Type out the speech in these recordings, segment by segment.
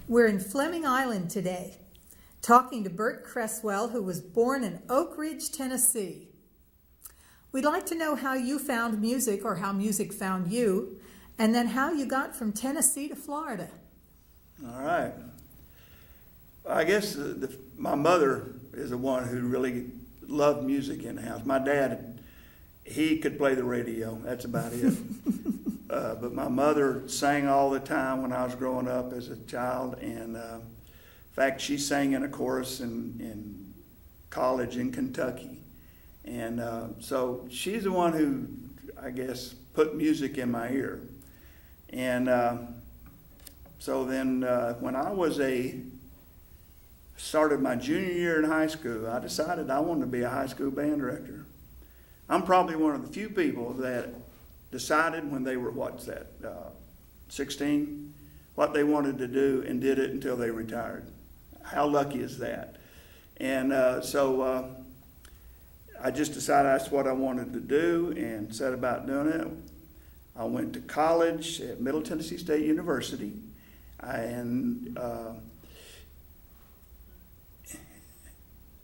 We're in Fleming Island today, talking to Bert Creswell, who was born in Oak Ridge, Tennessee. We'd like to know how you found music, or how music found you, and then how you got from Tennessee to Florida. All right. I guess my mother is the one who really loved music in the house. My dad, he could play the radio. That's about it. But my mother sang all the time when I was growing up as a child. And in fact, she sang in a chorus in college in Kentucky. And so she's the one who, I guess, put music in my ear. And so then when I started my junior year in high school, I decided I wanted to be a high school band director. I'm probably one of the few people that decided when they were, 16, what they wanted to do and did it until they retired. How lucky is that? And so I just decided that's what I wanted to do and set about doing it. I went to college at Middle Tennessee State University,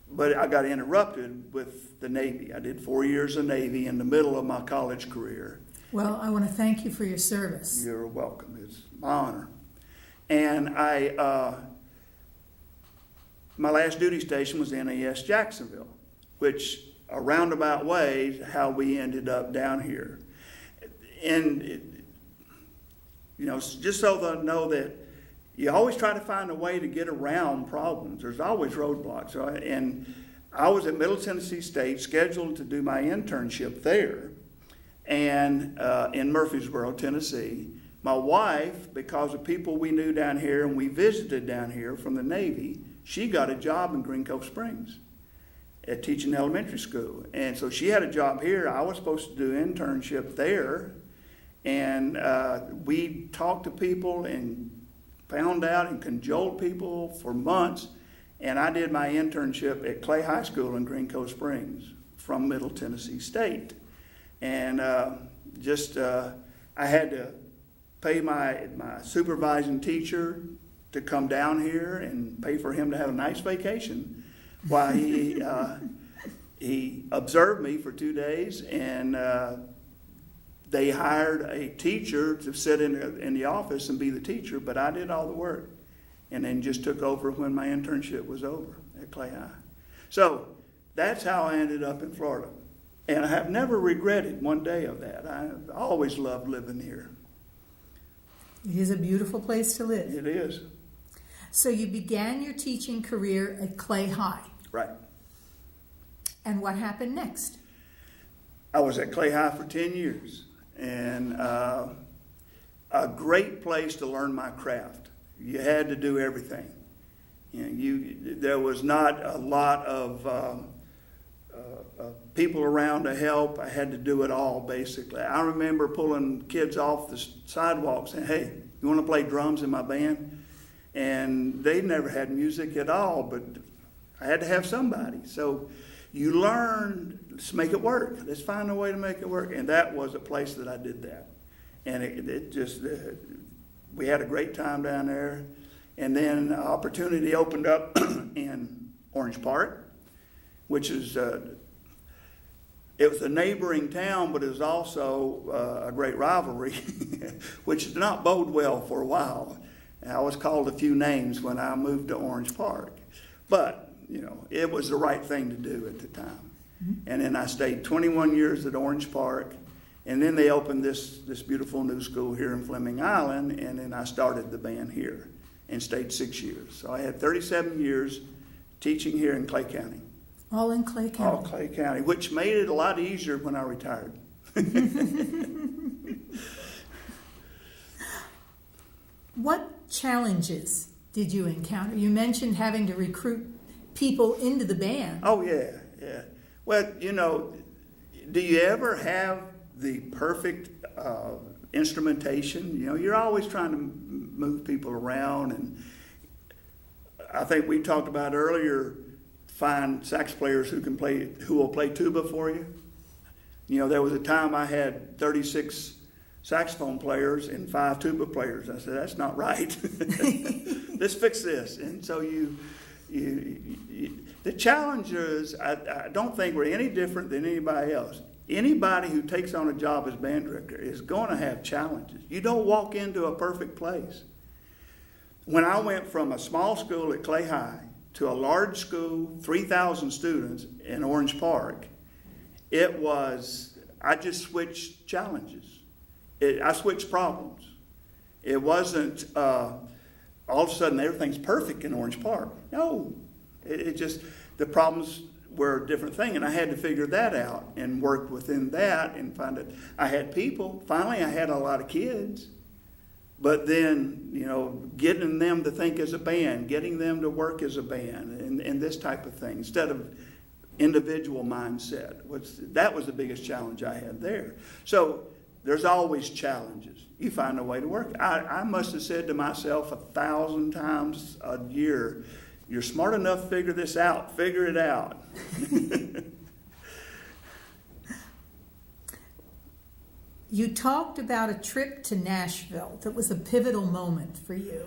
but I got interrupted with the Navy. I did 4 years of Navy in the middle of my college career. Well, I want to thank you for your service. You're welcome. It's my honor. And my last duty station was NAS Jacksonville, which a roundabout way is how we ended up down here. And, just so they'll know that you always try to find a way to get around problems. There's always roadblocks. Right? And I was at Middle Tennessee State, scheduled to do my internship there, and in Murfreesboro, Tennessee. My wife, because of people we knew down here and we visited down here from the Navy, she got a job in Green Cove Springs at teaching elementary school. And so she had a job here. I was supposed to do an internship there. And we talked to people and found out and cajoled people for months. And I did my internship at Clay High School in Green Cove Springs from Middle Tennessee State. And I had to pay my supervising teacher to come down here and pay for him to have a nice vacation while he observed me for 2 days. And they hired a teacher to sit in the office and be the teacher, but I did all the work and then just took over when my internship was over at Clay High. So that's how I ended up in Florida. And I have never regretted one day of that. I've always loved living here. It is a beautiful place to live. It is. So you began your teaching career at Clay High. Right. And what happened next? I was at Clay High for 10 years. And a great place to learn my craft. You had to do everything. There was not a lot of people around to help. I had to do it all, basically. I remember pulling kids off the sidewalk saying, "Hey, you want to play drums in my band?" And they never had music at all, but I had to have somebody. So you learn, let's make it work. Let's find a way to make it work. And that was a place that I did that. And we had a great time down there. And then an opportunity opened up in Orange Park, which is, it was a neighboring town, but it was also a great rivalry, which did not bode well for a while. And I was called a few names when I moved to Orange Park. But it was the right thing to do at the time. Mm-hmm. And then I stayed 21 years at Orange Park. And then they opened this beautiful new school here in Fleming Island. And then I started the band here and stayed 6 years. So I had 37 years teaching here in Clay County. All in Clay County? All Clay County, which made it a lot easier when I retired. What challenges did you encounter? You mentioned having to recruit people into the band. Oh, yeah. Well, do you ever have the perfect instrumentation? You're always trying to move people around. And I think we talked about earlier, find sax players who will play tuba for you. There was a time I had 36 saxophone players and 5 tuba players. I said, that's not right. Let's fix this. And so the challenge is, I don't think we're any different than anybody else. Anybody who takes on a job as band director is going to have challenges. You don't walk into a perfect place. When I went from a small school at Clay High to a large school, 3,000 students in Orange Park, I just switched challenges. I switched problems. It wasn't all of a sudden everything's perfect in Orange Park. No, it just, the problems were a different thing, and I had to figure that out and work within that and find it. I had people. Finally, I had a lot of kids. But then, getting them to think as a band, getting them to work as a band, and this type of thing, instead of individual mindset. That was the biggest challenge I had there. So there's always challenges. You find a way to work. I must have said to myself 1,000 times a year, you're smart enough to figure this out. Figure it out. You talked about a trip to Nashville that was a pivotal moment for you.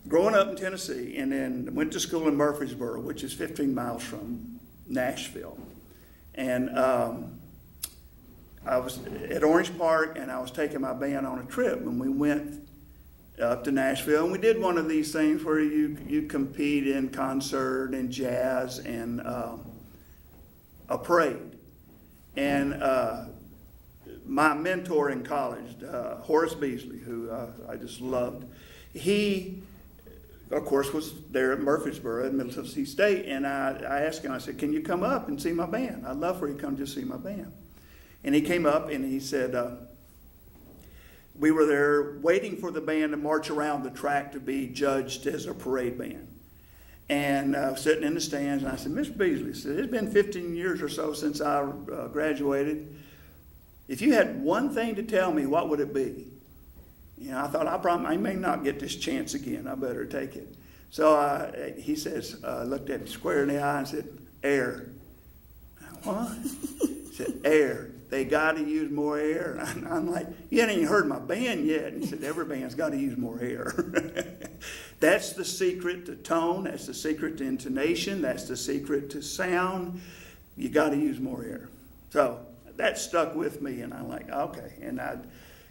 Growing up in Tennessee, and then went to school in Murfreesboro, which is 15 miles from Nashville. And I was at Orange Park, and I was taking my band on a trip, and we went up to Nashville, and we did one of these things where you compete in concert and jazz and a parade. And my mentor in college, Horace Beasley, who I just loved, he, of course, was there at Murfreesboro at Middle Tennessee State, and I asked him, I said, can you come up and see my band? I'd love for you to come just see my band. And he came up and he said, we were there waiting for the band to march around the track to be judged as a parade band. And sitting in the stands, and I said, Mr. Beasley, said, it's been 15 years or so since I graduated. If you had one thing to tell me, what would it be? I thought, I may not get this chance again. I better take it. So he says, looked at me square in the eye and said, air. What? He said, air. They got to use more air. And I'm like, you haven't even heard my band yet. And he said, every band's got to use more air. That's the secret to tone. That's the secret to intonation. That's the secret to sound. You got to use more air. So that stuck with me, and I'm like, okay. And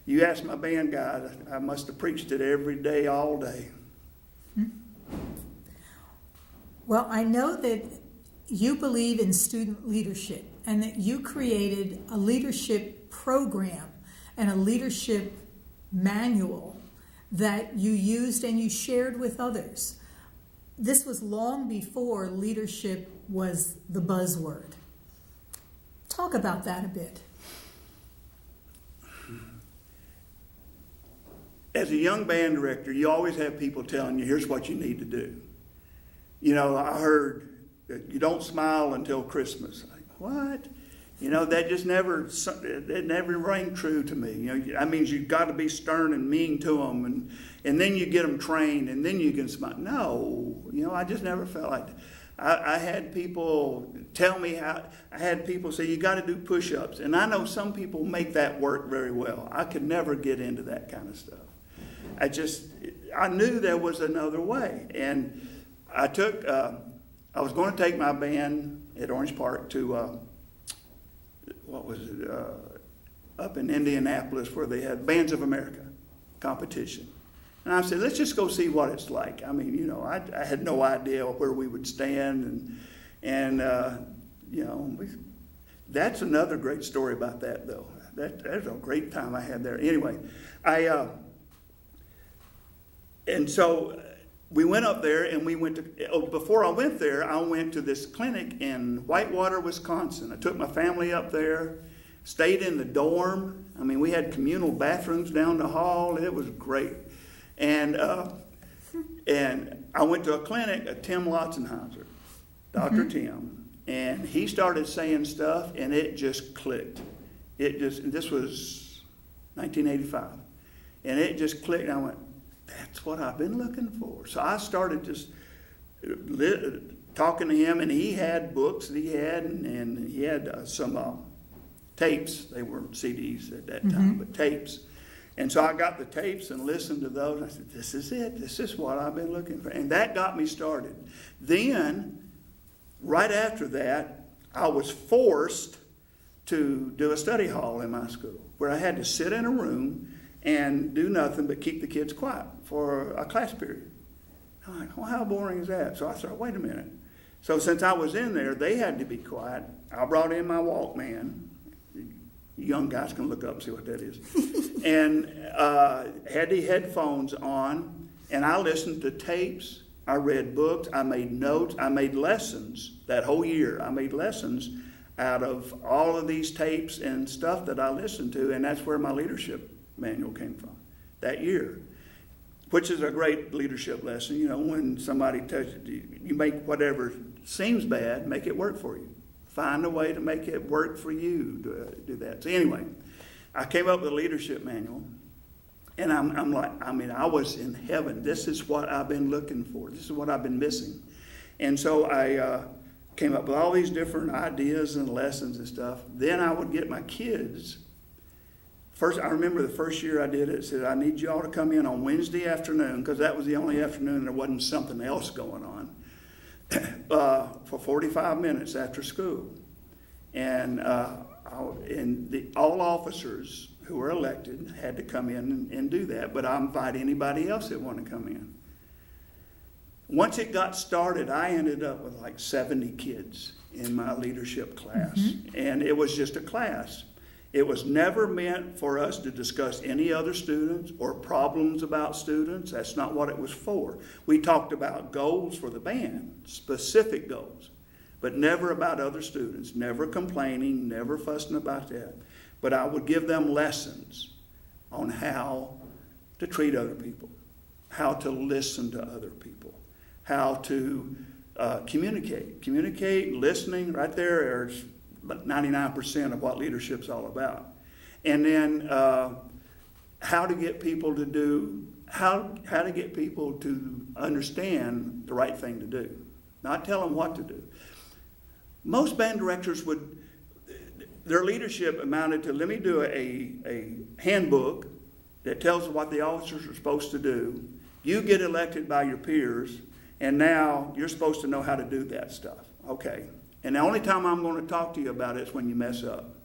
you ask my band guy, I must have preached it every day, all day. Well, I know that you believe in student leadership and that you created a leadership program and a leadership manual that you used and you shared with others. This was long before leadership was the buzzword. Talk about that a bit. As a young band director, you always have people telling you, here's what you need to do. I heard, you don't smile until Christmas. Like, what? That just never rang true to me. That means you've got to be stern and mean to them, and then you get them trained, and then you can smile. No, I just never felt like that. I had people tell me I had people say, you got to do push-ups. And I know some people make that work very well. I could never get into that kind of stuff. I knew there was another way. And I was going to take my band at Orange Park to, up in Indianapolis where they had Bands of America competition. And I said, let's just go see what it's like. I mean, I had no idea where we would stand. And that's another great story about that, though. That's a great time I had there. Anyway, and so we went up there, and we went to, before I went there, I went to this clinic in Whitewater, Wisconsin. I took my family up there, stayed in the dorm. I mean, we had communal bathrooms down the hall. It was great. And I went to a clinic, Tim Lotzenheiser, Dr. Tim, and he started saying stuff, and it just clicked. This was 1985, and it just clicked, and I went, that's what I've been looking for. So I started just talking to him, and he had books that he had, and he had some tapes. They weren't CDs at that time, but tapes. And so I got the tapes and listened to those. I said, this is it. This is what I've been looking for. And that got me started. Then, right after that, I was forced to do a study hall in my school where I had to sit in a room and do nothing but keep the kids quiet for a class period. I'm like, well, how boring is that? So I thought, wait a minute. So since I was in there, they had to be quiet. I brought in my Walkman. Young guys can look up and see what that is. And had the headphones on, and I listened to tapes. I read books. I made notes. I made lessons that whole year. I made lessons out of all of these tapes and stuff that I listened to, and that's where my leadership manual came from that year, which is a great leadership lesson. You know, when somebody tells you make whatever seems bad, make it work for you. Find a way to make it work for you to do that. So anyway, I came up with a leadership manual, and I'm like, I mean, I was in heaven. This is what I've been looking for. This is what I've been missing. And so I came up with all these different ideas and lessons and stuff. Then I would get my kids. First, I remember the first year I did it, said, I need you all to come in on Wednesday afternoon, because that was the only afternoon there wasn't something else going on, for 45 minutes after school. And all officers who were elected had to come in and do that, but I invite anybody else that wanted to come in. Once it got started, I ended up with like 70 kids in my leadership class. And it was just a class. It was never meant for us to discuss any other students or problems about students. That's not what it was for. We talked about goals for the band, specific goals, but never about other students, never complaining, never fussing about that. But I would give them lessons on how to treat other people, how to listen to other people, how to communicate, listening. Right there is 99% of what leadership's all about. And then how to get people to do, how to get people to understand the right thing to do, not tell them what to do. Most band directors their leadership amounted to, let me do a handbook that tells what the officers are supposed to do. You get elected by your peers, and now you're supposed to know how to do that stuff. Okay. And the only time I'm going to talk to you about it is when you mess up.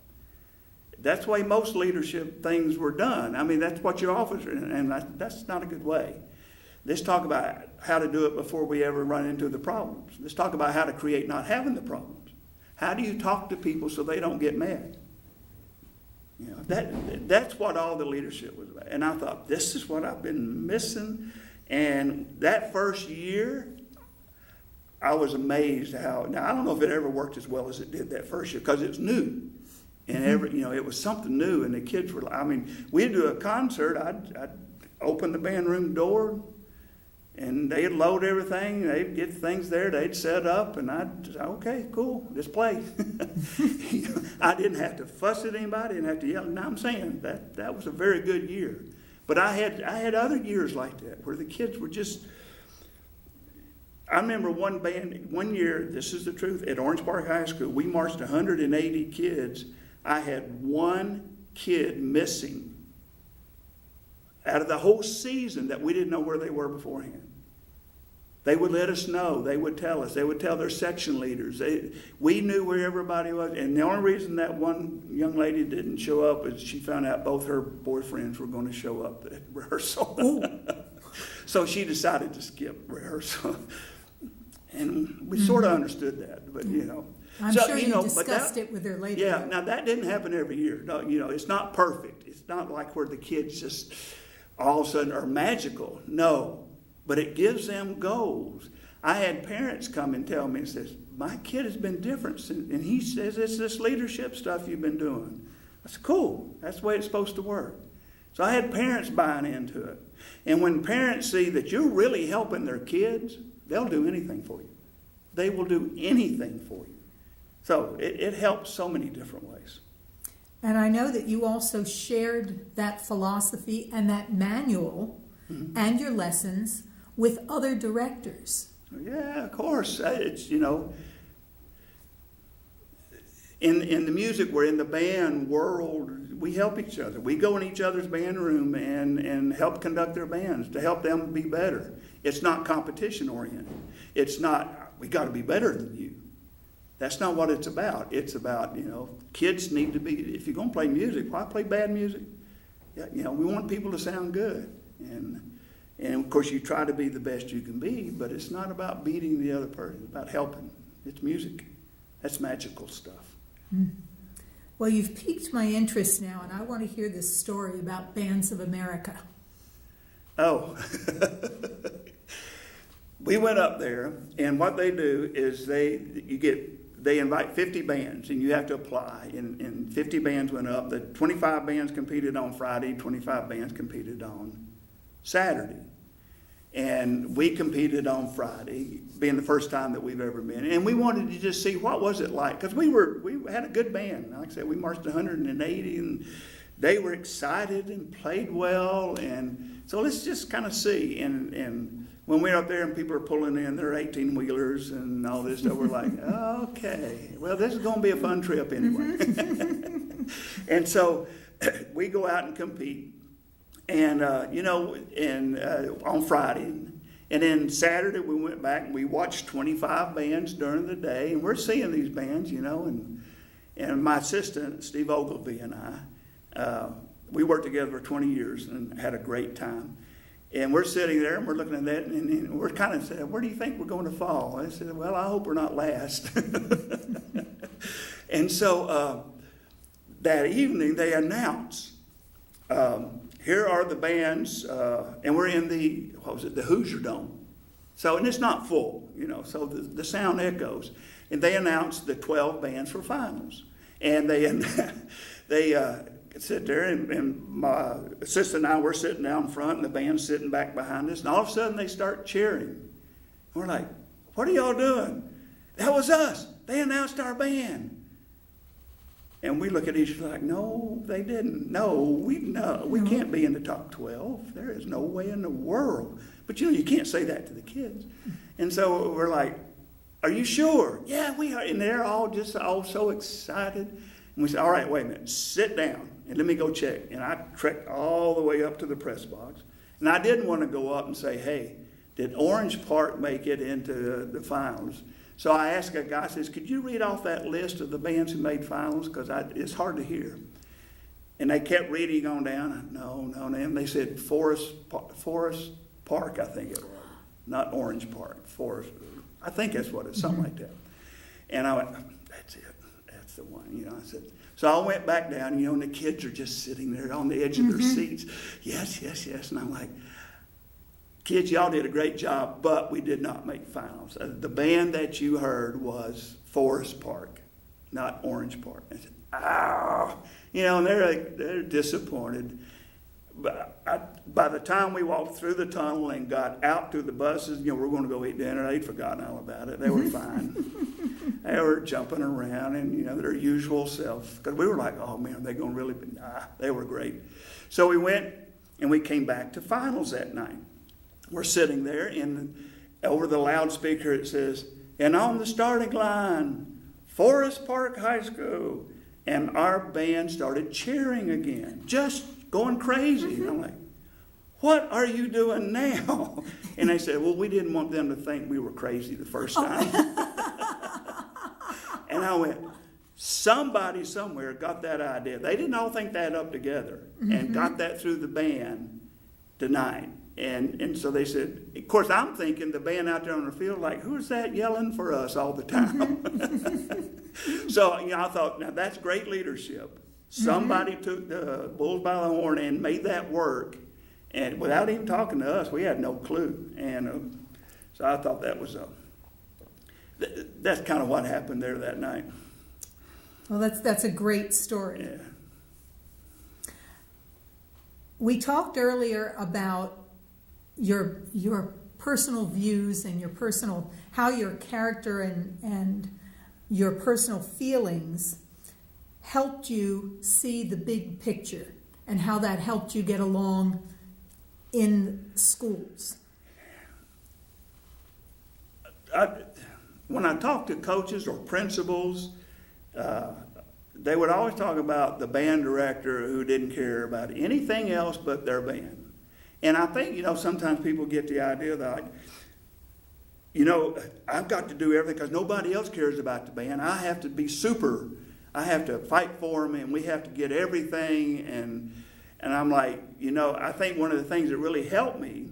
That's the way most leadership things were done. I mean, that's what your officer, and that's not a good way. Let's talk about how to do it before we ever run into the problems. Let's talk about how to create not having the problems. How do you talk to people so they don't get mad? You know, that's what all the leadership was about. And I thought, this is what I've been missing. And that first year, I was amazed how, now I don't know if it ever worked as well as it did that first year, because it was new. And it was something new, and the kids were, I mean, we'd do a concert, I'd open the band room door, and they'd load everything, they'd get things there, they'd set up, and I'd say, okay, cool, just play. I didn't have to fuss at anybody, didn't have to yell. Now I'm saying that was a very good year. But I had other years like that, where the kids were just, I remember one year, this is the truth, at Orange Park High School, we marched 180 kids. I had one kid missing out of the whole season that we didn't know where they were beforehand. They would let us know. They would tell us. They would tell their section leaders. We knew where everybody was. And the only reason that one young lady didn't show up is she found out both her boyfriends were going to show up at rehearsal. So she decided to skip rehearsal. And we sort of understood that, but I'm sure you discussed it with her later. Yeah, now that didn't happen every year. No, it's not perfect. It's not like where the kids just all of a sudden are magical. No, but it gives them goals. I had parents come and tell me, and says, my kid has been different, and he says it's this leadership stuff you've been doing. I said, cool. That's the way it's supposed to work. So I had parents buying into it. And when parents see that you're really helping their kids, they'll do anything for you. They will do anything for you. So it helps so many different ways. And I know that you also shared that philosophy and that manual and your lessons with other directors. Yeah, of course. It's, in the music, we're in the band world. We help each other. We go in each other's band room and help conduct their bands to help them be better. It's not competition oriented. It's not, we got to be better than you. That's not what it's about. It's about, kids need to be, if you're going to play music, why play bad music? Yeah, we want people to sound good. And of course, you try to be the best you can be, but it's not about beating the other person. It's about helping. It's music. That's magical stuff. Mm. Well, you've piqued my interest now, and I want to hear this story about Bands of America. Oh. We went up there, and what they do is they invite 50 bands, and you have to apply. And 50 bands went up. The 25 bands competed on Friday, 25 bands competed on Saturday. And we competed on Friday, being the first time that we've ever been. And we wanted to just see what was it like, because we had a good band. Like I said, we marched 180, and they were excited and played well. And so let's just kind of see. And when we're up there and people are pulling in their 18-wheelers and all this stuff, we're like, okay, well, this is going to be a fun trip anyway. And so we go out and compete. And, on Friday. And then Saturday we went back and we watched 25 bands during the day. And we're seeing these bands, and my assistant, Steve Ogilvy, and I, we worked together for 20 years and had a great time. And we're sitting there and we're looking at that and we're kind of saying, where do you think we're going to fall? I said, well, I hope we're not last. And so that evening they announced, here are the bands, and we're in the Hoosier Dome. So, and it's not full, so the sound echoes. And they announced the 12 bands for finals. And they sit there, and my assistant and I were sitting down front, and the band's sitting back behind us. And all of a sudden, they start cheering. We're like, what are y'all doing? That was us. They announced our band. And we look at each other like, no, they didn't. No, we can't be in the top 12. There is no way in the world. But you can't say that to the kids. And so we're like, are you sure? Yeah, we are. And they're all so excited. And we said, all right, wait a minute, sit down and let me go check. And I trekked all the way up to the press box. And I didn't want to go up and say, hey, did Orange Park make it into the finals? So I asked a guy, I says, could you read off that list of the bands who made finals? Because it's hard to hear. And they kept reading on down. No. And they said Forest Park, I think it was. Not Orange Park. Forest. I think that's what it's, something like that. And I went, that's it. That's the one. I said, so I went back down, and the kids are just sitting there on the edge of their seats. Yes. And I'm like, kids, y'all did a great job, but we did not make finals. The band that you heard was Forest Park, not Orange Park. I said, and they're disappointed. But by the time we walked through the tunnel and got out to the buses, we're going to go eat dinner. They'd forgotten all about it. They were fine. They were jumping around and, their usual self. Because we were like, oh, man, are they going to really be? They were great. So we went and we came back to finals that night. We're sitting there, and over the loudspeaker it says, and on the starting line, Forest Park High School. And our band started cheering again, just going crazy. And I'm like, what are you doing now? And they said, well, we didn't want them to think we were crazy the first time. And I went, somebody somewhere got that idea. They didn't all think that up together and got that through the band tonight. And so they said, of course, I'm thinking the band out there on the field, like, who's that yelling for us all the time? So, I thought, now that's great leadership. Somebody took the bulls by the horn and made that work. And without even talking to us, we had no clue. And so I thought that was that's kind of what happened there that night. Well, that's a great story. Yeah. We talked earlier about your personal views and how your character and your personal feelings helped you see the big picture and how that helped you get along in schools. When I talk to coaches or principals, they would always talk about the band director who didn't care about anything else but their band. And I think, sometimes people get the idea that, I've got to do everything because nobody else cares about the band. I have to be super. I have to fight for them, and we have to get everything. And I'm like, I think one of the things that really helped me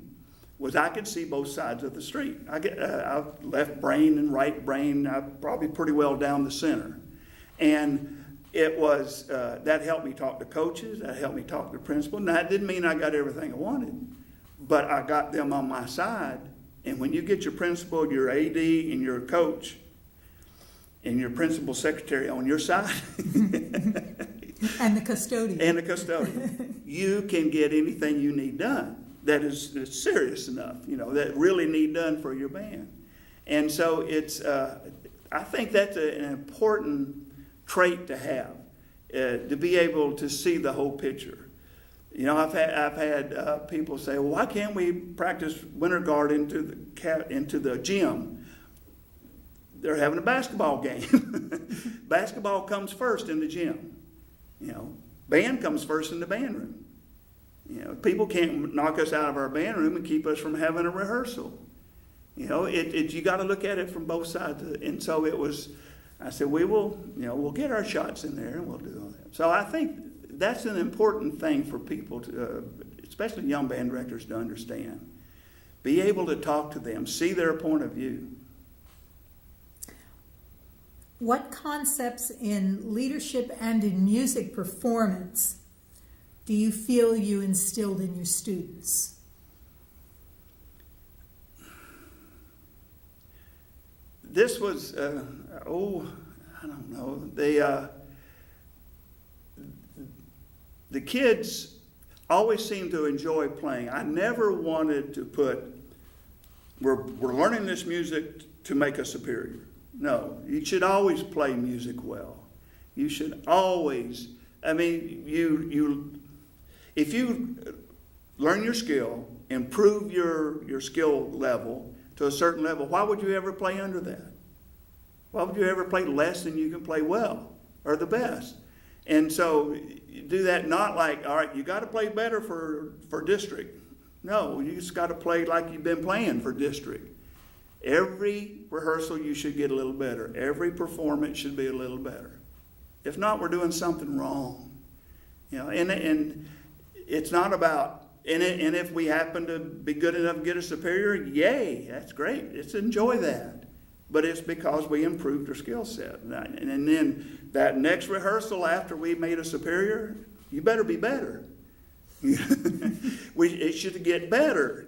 was I could see both sides of the street. I left brain and right brain, probably pretty well down the center. And it was, that helped me talk to coaches, that helped me talk to principal. Now, that didn't mean I got everything I wanted, but I got them on my side. And when you get your principal, your AD, and your coach, and your principal secretary on your side, and the custodian, you can get anything you need done that is serious enough, that really need done for your band. And so it's, I think that's an important trait to have, to be able to see the whole picture. I've had people say, well, why can't we practice winter guard into the gym? They're having a basketball game. Basketball comes first in the gym. Band comes first in the band room. People can't knock us out of our band room and keep us from having a rehearsal. You got to look at it from both sides. And so I said, we'll get our shots in there and we'll do all that. So I think that's an important thing for people, especially young band directors, to understand. Be able to talk to them, see their point of view. What concepts in leadership and in music performance do you feel you instilled in your students? This was, I don't know. The kids always seemed to enjoy playing. I never wanted to put, we're learning this music to make us superior. No, you should always play music well. You should always, if you learn your skill, improve your skill level to a certain level, why would you ever play under that? Why would you ever play less than you can play well or the best? And so you do that not like, all right, you got to play better for district. No, you just got to play like you've been playing for district. Every rehearsal you should get a little better. Every performance should be a little better. If not, we're doing something wrong. And it's not about, and if we happen to be good enough to get a superior, yay, that's great. Let's enjoy that. But it's because we improved our skill set. And then that next rehearsal after we made a superior, you better be better. It should get better.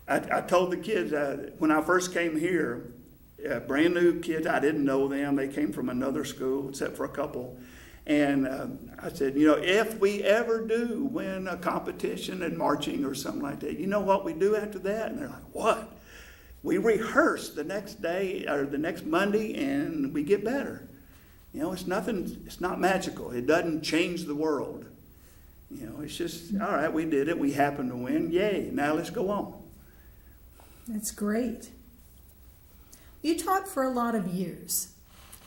I told the kids when I first came here, brand new kids, I didn't know them. They came from another school except for a couple. And I said, if we ever do win a competition in marching or something like that, you know what we do after that? And they're like, what? We rehearse the next day or the next Monday and we get better. It's not magical. It doesn't change the world. It's just, all right, we did it. We happened to win. Yay. Now let's go on. That's great. You taught for a lot of years.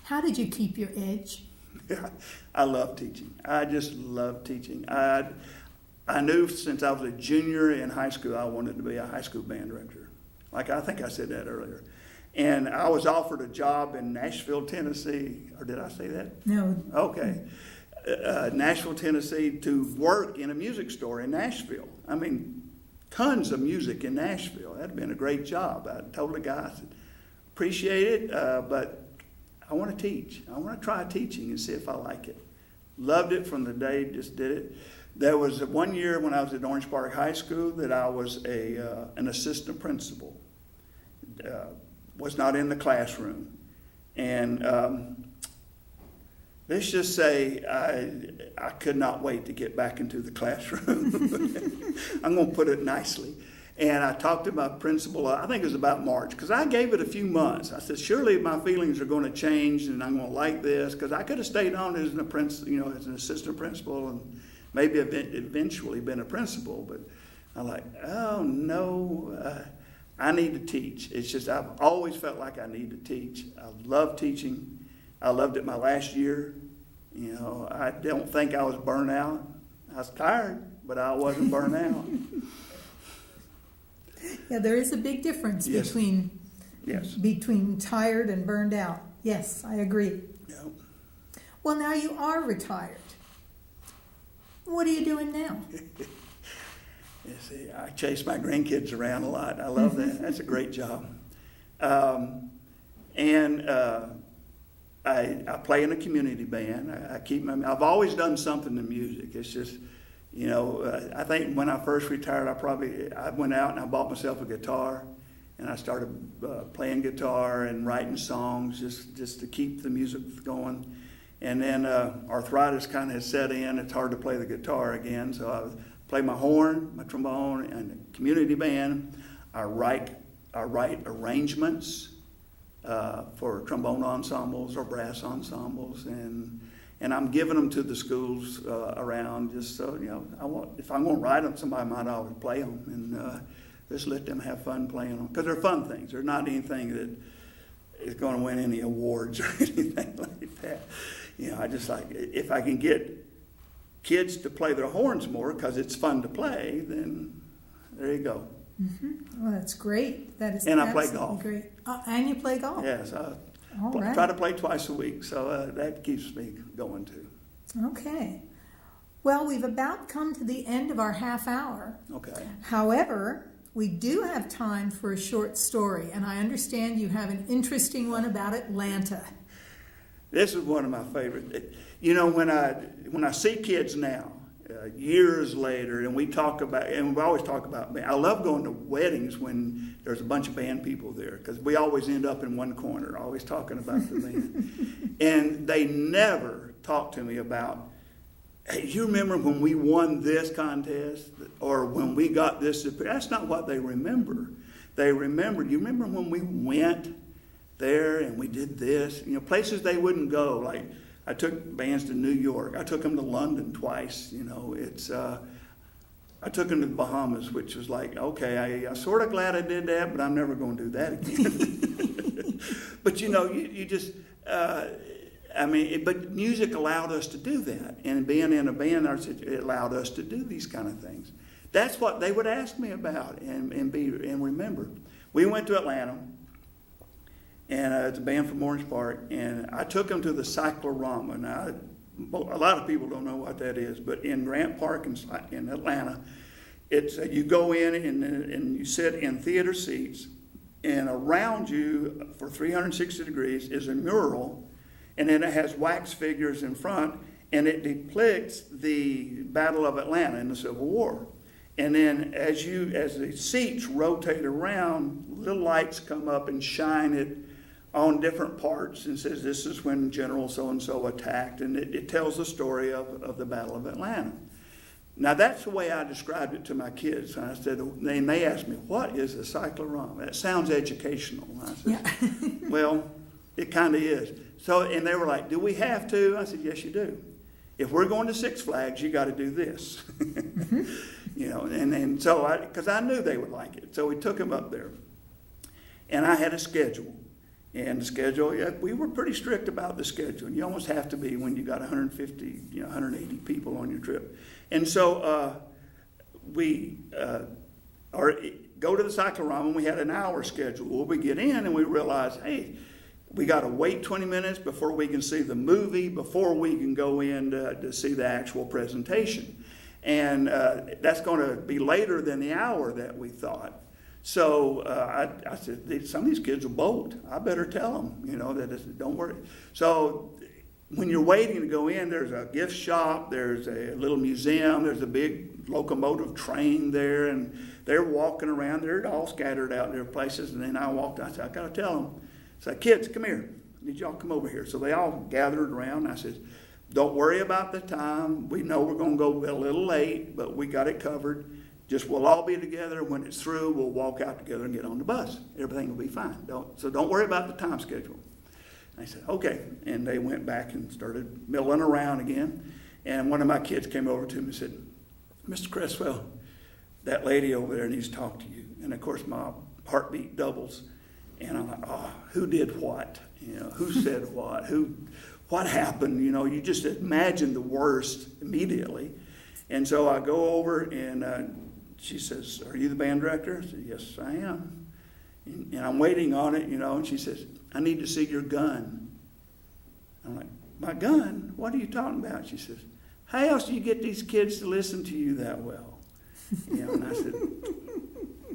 How did you keep your edge? I love teaching. I just love teaching. I knew since I was a junior in high school I wanted to be a high school band director. Like I think I said that earlier. And I was offered a job in Nashville, Tennessee. Or did I say that? No. Okay. Nashville, Tennessee, to work in a music store in Nashville. Tons of music in Nashville. That'd been a great job. I told the guy, I said, appreciate it, but I want to teach. I want to try teaching and see if I like it. Loved it from the day, just did it. There was one year when I was at Orange Park High School that I was an assistant principal. Was not in the classroom. And let's just say I could not wait to get back into the classroom. I'm going to put it nicely. And I talked to my principal, I think it was about March, because I gave it a few months. I said, surely my feelings are going to change and I'm going to like this, because I could have stayed on as an assistant principal and maybe eventually been a principal. But I'm like, oh no, I need to teach. It's just, I've always felt like I need to teach. I love teaching. I loved it my last year. You know, I don't think I was burnt out. I was tired, but I wasn't burnt out. Yeah, there is a big difference Yes. between tired and burned out. Yes, I agree. Yeah. Well, now you are retired. What are you doing now? You see, I chase my grandkids around a lot. I love that. That's a great job. I play in a community band. I've always done something to music. It's just, you know, I think when I first retired, I went out and I bought myself a guitar, and I started playing guitar and writing songs just to keep the music going. And then arthritis kind of has set in. It's hard to play the guitar again, so I play my horn, my trombone, and the community band. I write arrangements for trombone ensembles or brass ensembles, and I'm giving them to the schools around, just so, you know, if I'm going to write them, somebody might ought to play them, and just let them have fun playing them, because they're fun things. They're not anything that is going to win any awards or anything like that. You know, I just like, if I can get kids to play their horns more because it's fun to play, then there you go. Mm-hmm. Well, that's great. That is and I play absolutely golf. Great. And you play golf? Yes, I right. try to play twice a week, so that keeps me going too. Okay. Well, we've about come to the end of our half hour. Okay. However, we do have time for a short story, and I understand you have an interesting one about Atlanta. This is one of my favorite. You know, when I see kids now, years later, and we always talk about, I love going to weddings when there's a bunch of band people there, because we always end up in one corner, always talking about the band. And they never talk to me about, hey, you remember when we won this contest, or when we got this? That's not what they remember. They remember, you remember when we went there and we did this? You know, places they wouldn't go. Like, I took bands to New York. I took them to London twice. You know, I took them to the Bahamas, which was like, okay, I'm sort of glad I did that, but I'm never going to do that again. But you know, you just, but music allowed us to do that, and being in a band, it allowed us to do these kind of things. That's what they would ask me about and remember. We went to Atlanta. And it's a band from Orange Park, and I took them to the Cyclorama. Now, a lot of people don't know what that is, but in Grant Park in Atlanta, it's you go in and you sit in theater seats, and around you for 360 degrees is a mural, and then it has wax figures in front, and it depicts the Battle of Atlanta in the Civil War. And then as the seats rotate around, little lights come up and shine it on different parts and says this is when General so-and-so attacked, and it tells the story of the Battle of Atlanta. Now that's the way I described it to my kids. And I said, and they asked me, what is a cyclorama? That sounds educational. And I said, yeah. Well, it kind of is. So, and they were like, do we have to? I said, yes, you do. If we're going to Six Flags, you got to do this. Mm-hmm. You know, and so because I knew they would like it. So we took them up there. And I had a schedule. And the schedule, yeah, we were pretty strict about the schedule. You almost have to be when you got 150, 180 people on your trip. And so we go to the cyclorama, and we had an hour schedule. Well, we get in and we realize, hey, we got to wait 20 minutes before we can see the movie, before we can go in to see the actual presentation. And that's going to be later than the hour that we thought. So I said, some of these kids will bolt. I better tell them, that don't worry. So when you're waiting to go in, there's a gift shop, there's a little museum, there's a big locomotive train there, and they're walking around. They're all scattered out there places. And then I said, I got to tell them. I said, kids, come here. I need y'all to come over here. So they all gathered around. I said, don't worry about the time. We know we're going to go a little late, but we got it covered. Just we'll all be together. When it's through, we'll walk out together and get on the bus. Everything will be fine. Don't worry about the time schedule. And I said, okay. And they went back and started milling around again. And one of my kids came over to me and said, Mr. Creswell, that lady over there needs to talk to you. And of course, my heartbeat doubles. And I'm like, oh, who did what? You know, who said what? What happened? You know, you just imagine the worst immediately. And so I go over and she says, are you the band director? I said, yes, I am. And I'm waiting on it, you know, and she says, I need to see your gun. I'm like, my gun? What are you talking about? She says, how else do you get these kids to listen to you that well? You know, and I said,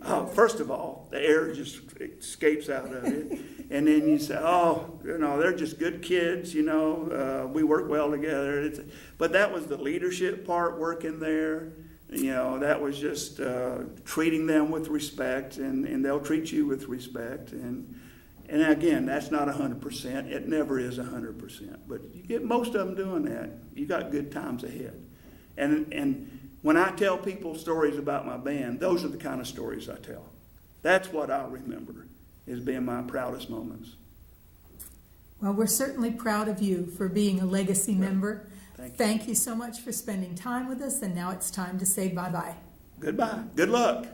oh, first of all, the air just escapes out of it. And then you say, oh, you know, they're just good kids, you know, we work well together. But that was the leadership part working there. You know, that was just treating them with respect, and they'll treat you with respect. And again, that's not 100%. It never is 100%. But you get most of them doing that, you got good times ahead. And when I tell people stories about my band, those are the kind of stories I tell. That's what I'll remember as being my proudest moments. Well, we're certainly proud of you for being a legacy member. Thank you So much for spending time with us, and now it's time to say bye-bye. Goodbye. Good luck.